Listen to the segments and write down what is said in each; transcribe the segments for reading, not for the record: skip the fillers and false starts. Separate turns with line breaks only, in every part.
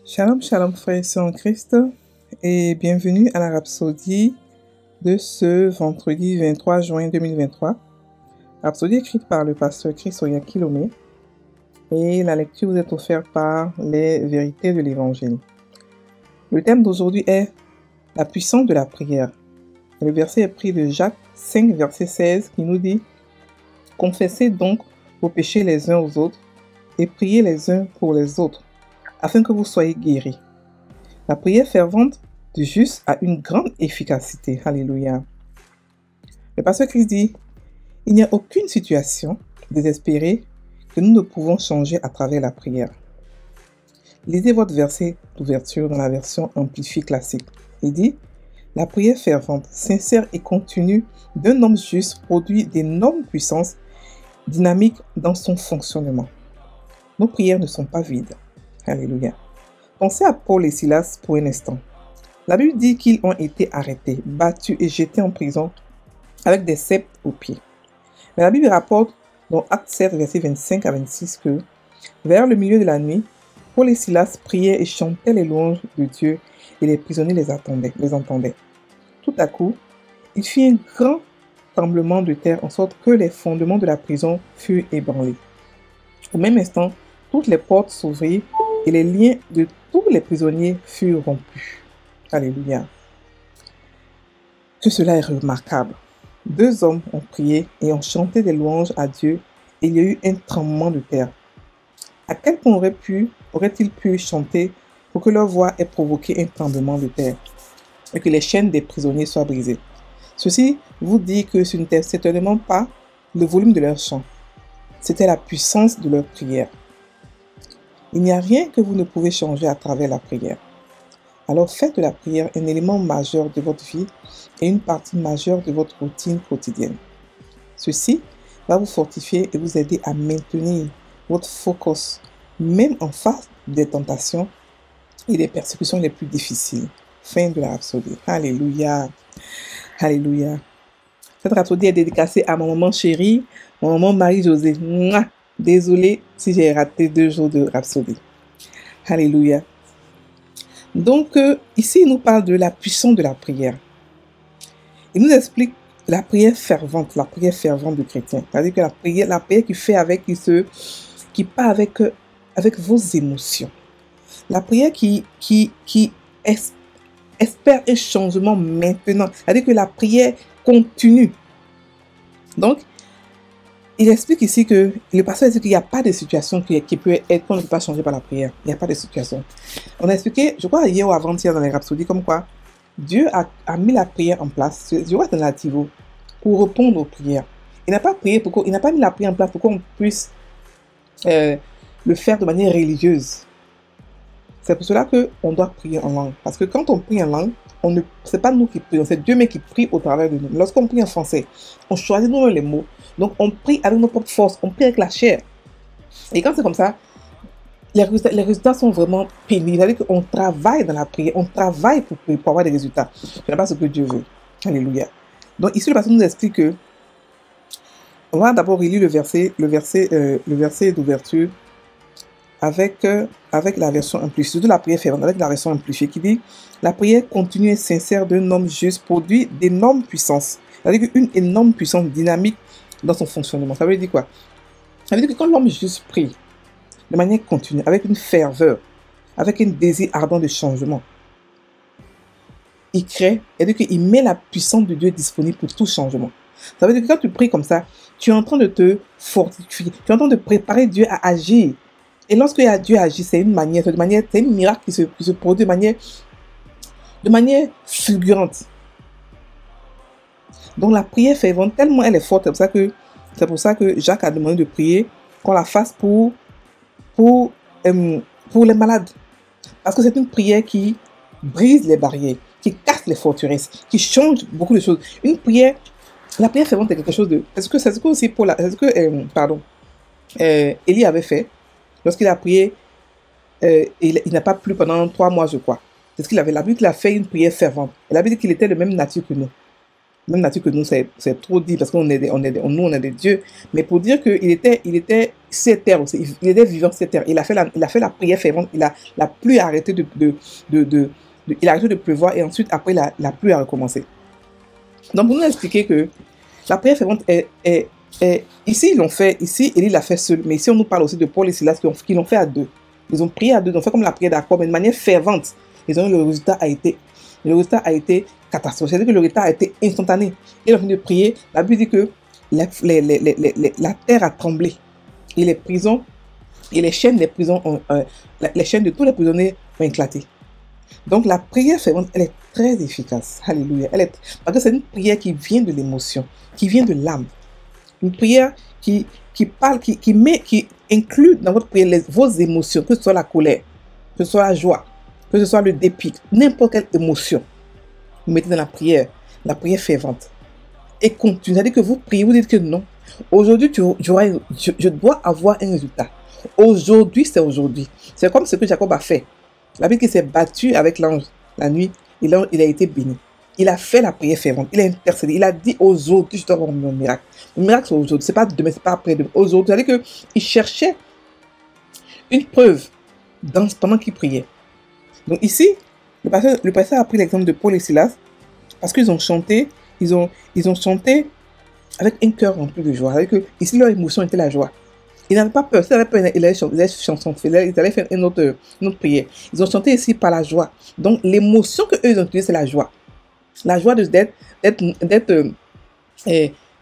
Shalom, shalom frères et sœurs en Christ et bienvenue à la Rhapsodie de ce vendredi 23 juin 2023. Rhapsodie écrite par le pasteur Christoya Kilomé et la lecture vous est offerte par les vérités de l'Évangile. Le thème d'aujourd'hui est la puissance de la prière. Le verset est pris de Jacques 5, verset 16 qui nous dit « Confessez donc vos péchés les uns aux autres et priez les uns pour les autres, afin que vous soyez guéris. » La prière fervente du juste a une grande efficacité. Alléluia. Le pasteur Christ dit, il n'y a aucune situation désespérée que nous ne pouvons changer à travers la prière. Lisez votre verset d'ouverture dans la version amplifiée classique. Il dit, la prière fervente, sincère et continue d'un homme juste produit d'énormes puissances dynamiques dans son fonctionnement. Nos prières ne sont pas vides. Alléluia. Pensez à Paul et Silas pour un instant. La Bible dit qu'ils ont été arrêtés, battus et jetés en prison avec des ceps aux pieds. Mais la Bible rapporte dans Actes 7, versets 25 à 26 que vers le milieu de la nuit, Paul et Silas priaient et chantaient les louanges de Dieu et les prisonniers les entendaient. Tout à coup, il fit un grand tremblement de terre en sorte que les fondements de la prison furent ébranlés. Au même instant, toutes les portes s'ouvrirent et les liens de tous les prisonniers furent rompus. Alléluia. Que cela est remarquable. 2 hommes ont prié et ont chanté des louanges à Dieu et il y a eu un tremblement de terre. À quel point aurait-il pu chanter pour que leur voix ait provoqué un tremblement de terre et que les chaînes des prisonniers soient brisées? Ceci vous dit que ce n'était certainement pas le volume de leur chant, c'était la puissance de leur prière. Il n'y a rien que vous ne pouvez changer à travers la prière. Alors faites de la prière un élément majeur de votre vie et une partie majeure de votre routine quotidienne. Ceci va vous fortifier et vous aider à maintenir votre focus, même en face des tentations et des persécutions les plus difficiles. Fin de la rhapsodie. Alléluia. Alléluia. Cette rhapsodie est dédicacée à mon maman chérie, mon maman Marie-Josée. Mouah! Désolée si j'ai raté 2 jours de rhapsodie. Alléluia. Donc, ici, il nous parle de la puissance de la prière. Il nous explique la prière fervente du chrétien. C'est-à-dire que la prière qui fait qui part avec vos émotions. La prière qui espère un changement maintenant. C'est-à-dire que la prière continue. Donc, il explique ici que le pasteur dit qu'il n'y a pas de situation qui peut être qu'on ne peut pas changer par la prière. Il n'y a pas de situation. On a expliqué, je crois hier ou avant-hier dans les rhapsodies, comme quoi Dieu a mis la prière en place, Dieu est alternativo, pour répondre aux prières. Il n'a pas mis la prière en place pour qu'on puisse le faire de manière religieuse. C'est pour cela qu'on doit prier en langue. Parce que quand on prie en langue, c'est pas nous qui prions, c'est Dieu même qui prie au travers de nous. Lorsqu'on prie en français, on choisit nous les mots. Donc on prie avec nos propres forces, on prie avec la chair. Et quand c'est comme ça, les résultats sont vraiment pénibles. C'est-à-dire qu'on travaille dans la prière, on travaille pour avoir des résultats. Ce n'est pas ce que Dieu veut. Alléluia. Donc ici, le pasteur nous explique que, on va d'abord relire le verset d'ouverture avec la version amplifiée, surtout la prière fervente, avec la version amplifiée qui dit « La prière continue et sincère d'un homme juste produit d'énormes puissances. » C'est-à-dire une énorme puissance dynamique dans son fonctionnement. Ça veut dire quoi? Ça veut dire que quand l'homme juste prie de manière continue, avec une ferveur, avec un désir ardent de changement, il crée, c'est-à-dire qu'il met la puissance de Dieu disponible pour tout changement. Ça veut dire que quand tu pries comme ça, tu es en train de te fortifier, tu es en train de préparer Dieu à agir. Et lorsque Dieu agit, c'est une miracle qui se produit de manière fulgurante. Donc la prière fervente, tellement elle est forte, c'est pour ça que Jacques a demandé de prier qu'on la fasse pour les malades. Parce que c'est une prière qui brise les barrières, qui casse les forteresses, qui change beaucoup de choses. La prière fervente est quelque chose de... C'est ce que aussi Élie avait fait. Lorsqu'il a prié, il n'a pas plu pendant 3 mois, je crois. C'est ce qu'il avait. La Bible qu'il a fait une prière fervente. Elle avait dit qu'il était de même nature que nous. Même nature que nous, c'est trop dit parce qu'on est des dieux. Mais pour dire qu'il était sur terre aussi. Il était vivant sur terre. Il a fait la prière fervente. La pluie a arrêté il a arrêté de pleuvoir et ensuite, après, la pluie a recommencé. Donc, pour nous expliquer que la prière fervente ici, ils l'ont fait, ici, Élie l'a fait seul. Mais ici, on nous parle aussi de Paul et Silas qui l'ont fait à deux. Ils ont prié à deux, ils ont fait comme la prière d'accord, mais de manière fervente. Le résultat a été catastrophique. C'est-à-dire que le résultat a été instantané. Ils ont fini de prier. La Bible dit que la terre a tremblé. Et les prisons, et les chaînes des prisons, les chaînes de tous les prisonniers ont éclaté. Donc la prière fervente, elle est très efficace. Alléluia. Parce que c'est une prière qui vient de l'émotion, qui vient de l'âme. Une prière qui inclut dans votre prière vos émotions, que ce soit la colère, que ce soit la joie, que ce soit le dépit, n'importe quelle émotion. Vous mettez dans la prière fervente. Et continuez. C'est-à-dire que vous priez, vous dites que non. Aujourd'hui, je dois avoir un résultat. Aujourd'hui, c'est aujourd'hui. C'est comme ce que Jacob a fait. La Bible qui s'est battu avec l'ange la nuit, il a été béni. Il a fait la prière fervente. Il a intercédé. Il a dit aujourd'hui, je dois avoir mon miracle. Mon miracle, c'est aujourd'hui. C'est pas demain, c'est pas après demain. Aujourd'hui. C'est-à-dire qu'il cherchait une preuve pendant qu'il priait. Donc ici, le pasteur a pris l'exemple de Paul et Silas parce qu'ils ont chanté, ils ont chanté avec un cœur rempli de joie. C'est-à-dire que ici, leur émotion était la joie. Ils n'avaient pas peur. S'ils avaient peur, ils allaient chanter. Ils allaient faire une autre prière. Ils ont chanté ici par la joie. Donc, l'émotion qu'eux, ils ont utilisée, c'est la joie. La joie d'être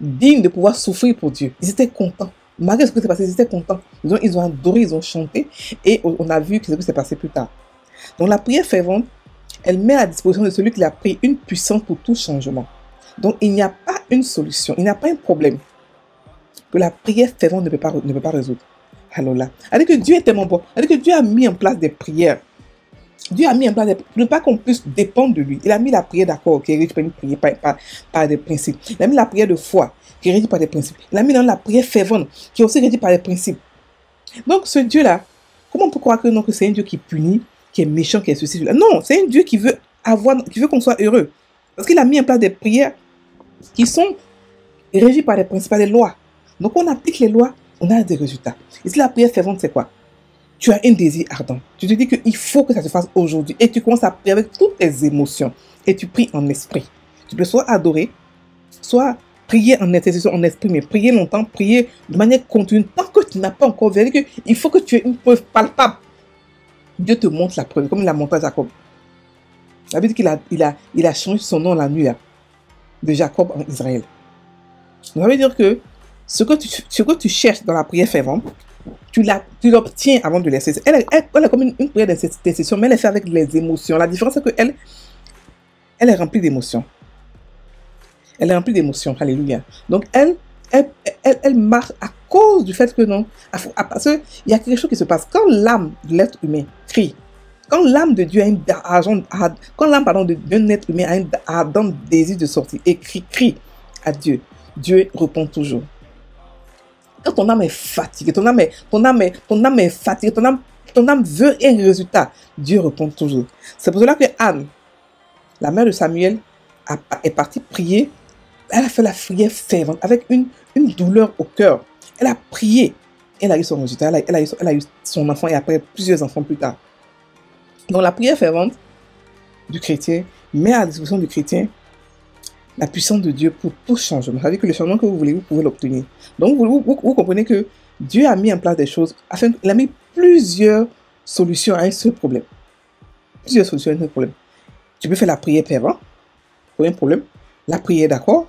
digne de pouvoir souffrir pour Dieu. Ils étaient contents. Malgré ce qui s'est passé, ils étaient contents. Ils ont adoré, ils ont chanté. Et on a vu ce qui s'est passé plus tard. Donc, la prière fervente, elle met à disposition de celui qui a pris une puissance pour tout changement. Donc, il n'y a pas une solution. Il n'y a pas un problème que la prière fervente ne peut pas résoudre. Alors là, c'est-à-dire que Dieu est tellement bon. C'est-à-dire que Dieu a mis en place des prières. Dieu a mis en place pour ne pas qu'on puisse dépendre de lui. Il a mis la prière d'accord qui est régie par une prière, par des principes. Il a mis la prière de foi qui est régie par des principes. Il a mis dans la prière fervente qui est aussi régie par des principes. Donc ce Dieu-là, comment on peut croire que c'est un Dieu qui punit, qui est méchant, qui est ceci, cela? Non, c'est un Dieu qui veut qu'on soit heureux. Parce qu'il a mis en place des prières qui sont régies par des principes, par des lois. Donc, on applique les lois, on a des résultats. Ici, la prière fervente, c'est quoi? Tu as un désir ardent. Tu te dis qu'il faut que ça se fasse aujourd'hui. Et tu commences à prier avec toutes tes émotions. Et tu pries en esprit. Tu peux soit adorer, soit prier en intercession, en esprit, mais prier longtemps, prier de manière continue. Tant que tu n'as pas encore vu, il faut que tu aies une preuve palpable. Dieu te montre la preuve, comme il a montré à Jacob. Ça veut dire qu'il a changé son nom la nuit là, de Jacob en Israël. Ça veut dire que ce que tu cherches dans la prière fervente, tu l'obtiens avant de laisser. Elle est comme une prière d'intercession, mais elle est faite avec les émotions. La différence, c'est qu'elle est remplie d'émotions. Elle est remplie d'émotions. Alléluia. Donc, elle marche à cause du fait que non. Parce qu'il y a quelque chose qui se passe. Quand l'âme de l'être humain crie, quand l'âme de Dieu quand l'âme d'un être humain a un ardent désir de sortir et crie à Dieu, Dieu répond toujours. Quand ton âme est fatiguée, ton âme est fatiguée, ton âme veut un résultat, Dieu répond toujours. C'est pour cela que Anne, la mère de Samuel, est partie prier. Elle a fait la prière fervente avec une douleur au cœur. Elle a prié. Elle a eu son résultat. Elle a eu son enfant et après plusieurs enfants plus tard. Donc la prière fervente du chrétien met à la disposition du chrétien la puissance de Dieu pour tout changement. Ça veut dire que le changement que vous voulez, vous pouvez l'obtenir. Donc vous comprenez que Dieu a mis en place des choses, il a mis plusieurs solutions à un seul problème. Plusieurs solutions à un seul problème. Tu peux faire la prière fervente pour un problème, la prière d'accord,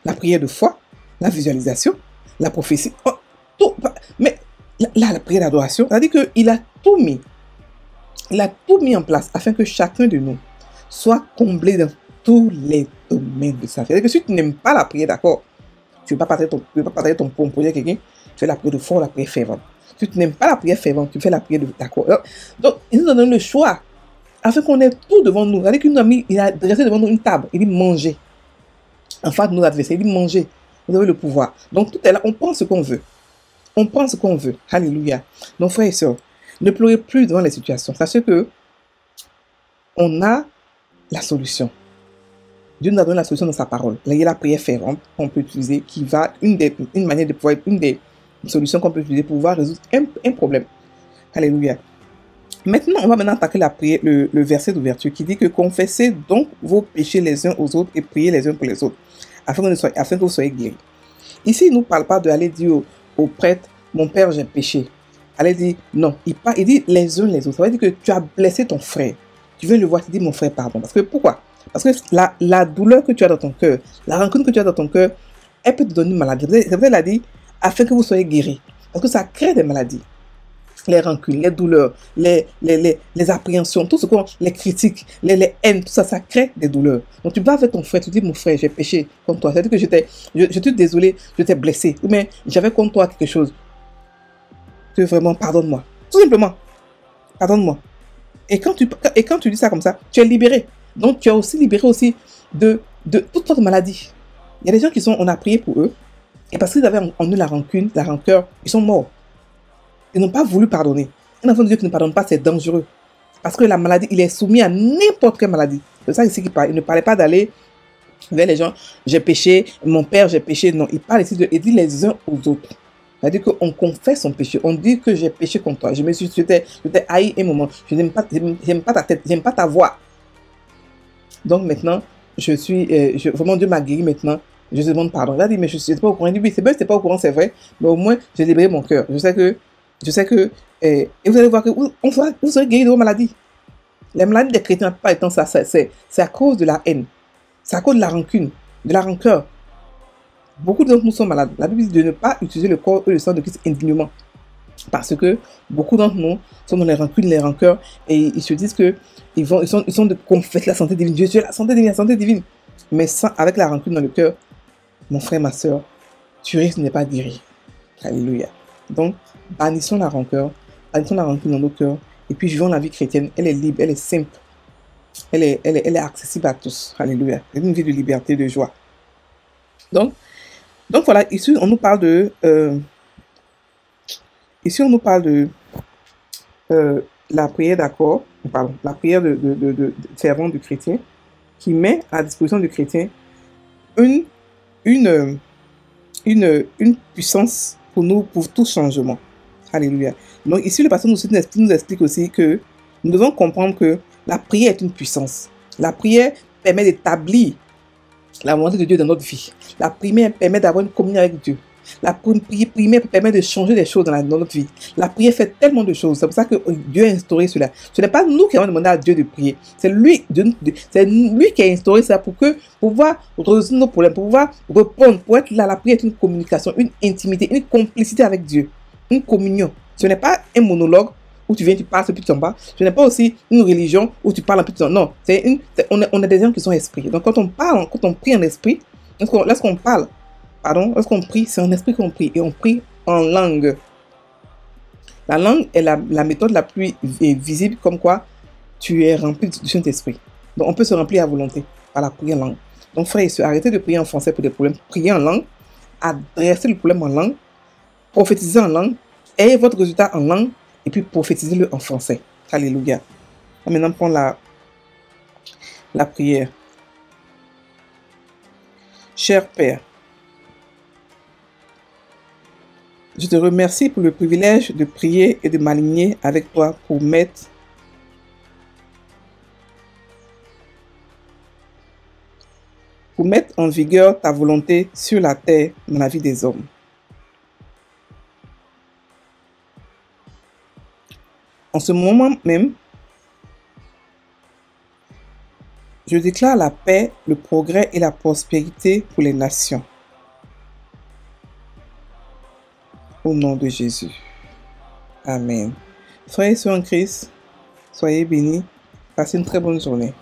la prière de foi, la visualisation, la prophétie, tout. Mais là, la prière d'adoration, ça veut dire qu'il a tout mis. Il a tout mis en place afin que chacun de nous soit comblé dans tous les domaines de sa vie. C'est-à-dire que si tu n'aimes pas la prière, d'accord, tu ne veux pas partager ton projet à quelqu'un, tu fais la prière de foi ou la prière fervente. Si tu n'aimes pas la prière fervente, tu fais la prière de d'accord. Donc, il nous donne le choix afin qu'on ait tout devant nous. C'est-à-dire qu'une amie, il a dressé devant nous une table, il dit manger. En face de nos adversaires, il dit manger. Vous avez le pouvoir. Donc, tout est là, on prend ce qu'on veut. On prend ce qu'on veut. Alléluia. Donc, frères et sœurs, ne pleurez plus devant les situations. Sachez que on a la solution. Dieu nous a donné la solution dans sa parole. Là, il y a la prière fervente qu'on peut utiliser, qui va, une manière de pouvoir, une des une solution qu'on peut utiliser pour pouvoir résoudre un problème. Alléluia. Maintenant, on va maintenant attaquer la prière, le verset d'ouverture qui dit que confessez donc vos péchés les uns aux autres et priez les uns pour les autres, afin que vous soyez guéris. Ici, il ne nous parle pas d'aller dire au prêtre, mon père, j'ai péché. Allez dire, non, il dit les uns les autres. Ça veut dire que tu as blessé ton frère. Tu viens le voir, tu dis, mon frère, pardon. Parce que pourquoi? Parce que la douleur que tu as dans ton cœur, la rancune que tu as dans ton cœur, elle peut te donner une maladie. C'est pour ça qu'elle a dit, afin que vous soyez guéris. Parce que ça crée des maladies. Les rancunes, les douleurs, les appréhensions, tout ce qu'on, les critiques, les haines, tout ça, ça crée des douleurs. Donc tu vas avec ton frère, tu dis, mon frère, j'ai péché contre toi. C'est-à-dire que je suis désolé, je t'ai blessé. Mais j'avais contre toi quelque chose. Que vraiment, pardonne-moi. Tout simplement, pardonne-moi. Et quand tu dis ça comme ça, tu es libéré. Donc tu es aussi libéré aussi de toute sorte de maladie. Il y a des gens qui sont, on a prié pour eux, et parce qu'ils avaient en eux la rancune, la rancœur, ils sont morts. Ils n'ont pas voulu pardonner. Un enfant de Dieu qui ne pardonne pas, c'est dangereux. Parce que la maladie, il est soumis à n'importe quelle maladie. C'est ça ici qu'il parle. Il ne parlait pas d'aller vers les gens, j'ai péché, mon père, j'ai péché. Non, il parle ici il dit les uns aux autres. C'est-à-dire qu'on confesse son péché. On dit que j'ai péché contre toi. Je t'ai haï un moment. Je n'aime pas ta tête, j'aime pas ta voix. Donc maintenant, vraiment Dieu m'a guéri maintenant. Je te demande pardon. Il a dit, mais je n'étais pas au courant. Il dit, oui, c'est bien, c'est pas au courant, c'est vrai. Mais au moins, j'ai libéré mon cœur. Je sais que, et vous allez voir que vous serez guéri de vos maladies. Les maladies des chrétiens, pas étant ça, c'est à cause de la haine. C'est à cause de la rancune, de la rancœur. Beaucoup d'entre nous sont malades. La Bible dit de ne pas utiliser le corps et le sang de Christ indignement. Parce que beaucoup d'entre nous sont dans les rancunes, les rancœurs, et ils se disent que ils sont de confesser la santé divine. Dieu, la santé divine, la santé divine. Mais sans, avec la rancune dans le cœur, mon frère, ma soeur, tu risques de ne pas guérir. Alléluia. Donc, bannissons la rancœur, bannissons la rancune dans nos cœurs, et puis vivons la vie chrétienne. Elle est libre, elle est simple, elle est accessible à tous. Alléluia. C'est une vie de liberté, de joie. Donc voilà, ici on nous parle de la prière d'accord, pardon, la prière de fervent du chrétien qui met à disposition du chrétien une puissance pour tout changement. Alléluia. Donc ici le pasteur nous explique aussi que nous devons comprendre que la prière est une puissance. La prière permet d'établir la volonté de Dieu dans notre vie. La prière permet d'avoir une communion avec Dieu. La prière permet de changer des choses dans notre vie. La prière fait tellement de choses. C'est pour ça que Dieu a instauré cela. Ce n'est pas nous qui avons demandé à Dieu de prier. C'est lui qui a instauré ça pour pouvoir résoudre nos problèmes, pour pouvoir répondre, pour être là. La prière est une communication, une intimité, une complicité avec Dieu. Une communion. Ce n'est pas un monologue où tu viens, tu parles, puis tu t'en vas. Ce n'est pas aussi une religion où tu parles, puis tu t'en vas. Non, on est des gens qui sont esprits. Donc quand on parle, quand on prie en esprit, lorsqu'on parle, lorsqu'on prie, c'est en esprit qu'on prie. Et on prie en langue. La langue est la méthode la plus visible, comme quoi tu es rempli du Saint-Esprit. Donc on peut se remplir à volonté par la prière en langue. Donc frère, arrêtez de prier en français pour des problèmes. Priez en langue, adressez le problème en langue, prophétisez en langue, ayez votre résultat en langue, et puis prophétisez-le en français. Alléluia. Maintenant, prends la prière. Cher Père, je te remercie pour le privilège de prier et de m'aligner avec toi pour mettre en vigueur ta volonté sur la terre dans la vie des hommes. En ce moment même, je déclare la paix, le progrès et la prospérité pour les nations. Au nom de Jésus. Amen. Frères et sœurs en Christ, soyez bénis. Passez une très bonne journée.